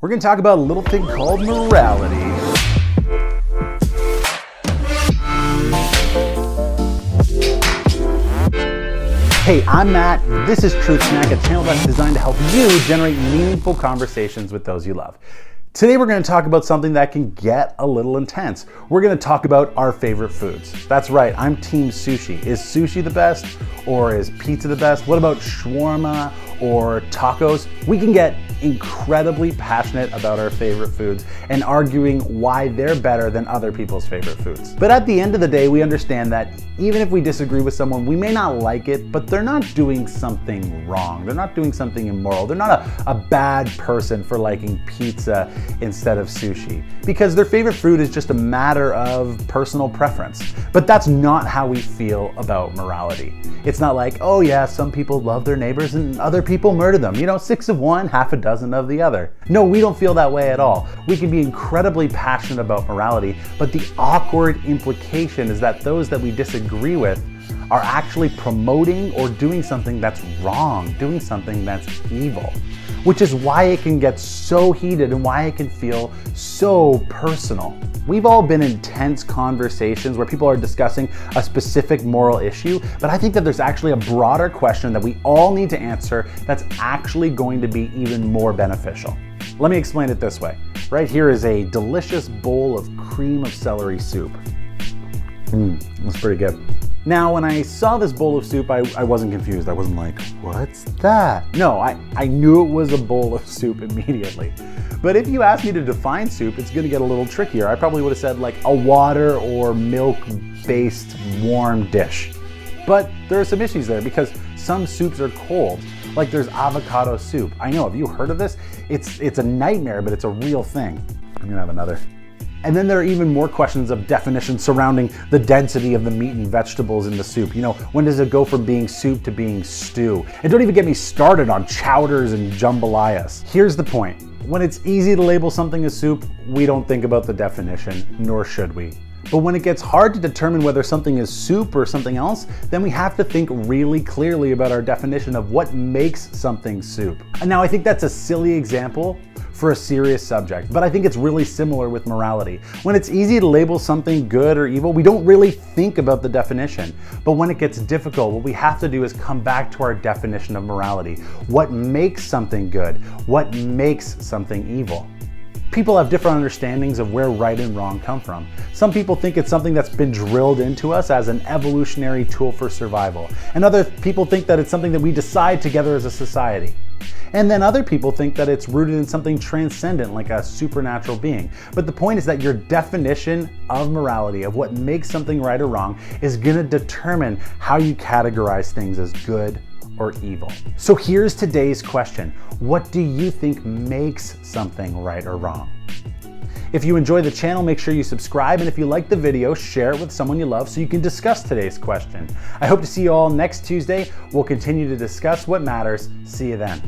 We're going to talk about a little thing called morality. Hey, I'm Matt. This is Truth Snack, a channel that's designed to help you generate meaningful conversations with those you love. Today we're going to talk about something that can get a little intense. We're going to talk about our favorite foods. That's right, I'm team sushi. Is sushi the best or is pizza the best? What about shawarma or tacos? We can get incredibly passionate about our favorite foods and arguing why they're better than other people's favorite foods. But at the end of the day, we understand that even if we disagree with someone, we may not like it, but they're not doing something wrong. They're not doing something immoral. They're not a bad person for liking pizza instead of sushi, because their favorite food is just a matter of personal preference. But that's not how we feel about morality. It's not like, oh yeah, some people love their neighbors and other people murder them. You know, 6 of one, half a dozen of the other. No, we don't feel that way at all. We can be incredibly passionate about morality, but the awkward implication is that those that we disagree with are actually promoting or doing something that's wrong, doing something that's evil, which is why it can get so heated and why it can feel so personal. We've all been in tense conversations where people are discussing a specific moral issue, but I think that there's actually a broader question that we all need to answer that's actually going to be even more beneficial. Let me explain it this way. Right here is a delicious bowl of cream of celery soup. That's pretty good. Now, when I saw this bowl of soup, I wasn't confused. I wasn't like, what's that? No, I knew it was a bowl of soup immediately. But if you asked me to define soup, it's gonna get a little trickier. I probably would have said like a water or milk-based warm dish. But there are some issues there because some soups are cold. Like there's avocado soup. I know, have you heard of this? It's a nightmare, but it's a real thing. I'm gonna have another. And then there are even more questions of definition surrounding the density of the meat and vegetables in the soup. You know, when does it go from being soup to being stew? And don't even get me started on chowders and jambalayas. Here's the point. When it's easy to label something as soup, we don't think about the definition, nor should we. But when it gets hard to determine whether something is soup or something else, then we have to think really clearly about our definition of what makes something soup. And now I think that's a silly example for a serious subject, but I think it's really similar with morality. When it's easy to label something good or evil, we don't really think about the definition. But when it gets difficult, what we have to do is come back to our definition of morality. What makes something good? What makes something evil? People have different understandings of where right and wrong come from. Some people think it's something that's been drilled into us as an evolutionary tool for survival. And other people think that it's something that we decide together as a society. And then other people think that it's rooted in something transcendent, like a supernatural being. But the point is that your definition of morality, of what makes something right or wrong, is gonna determine how you categorize things as good or evil. So here's today's question. What do you think makes something right or wrong? If you enjoy the channel, make sure you subscribe, and if you like the video, share it with someone you love so you can discuss today's question. I hope to see you all next Tuesday. We'll continue to discuss what matters. See you then.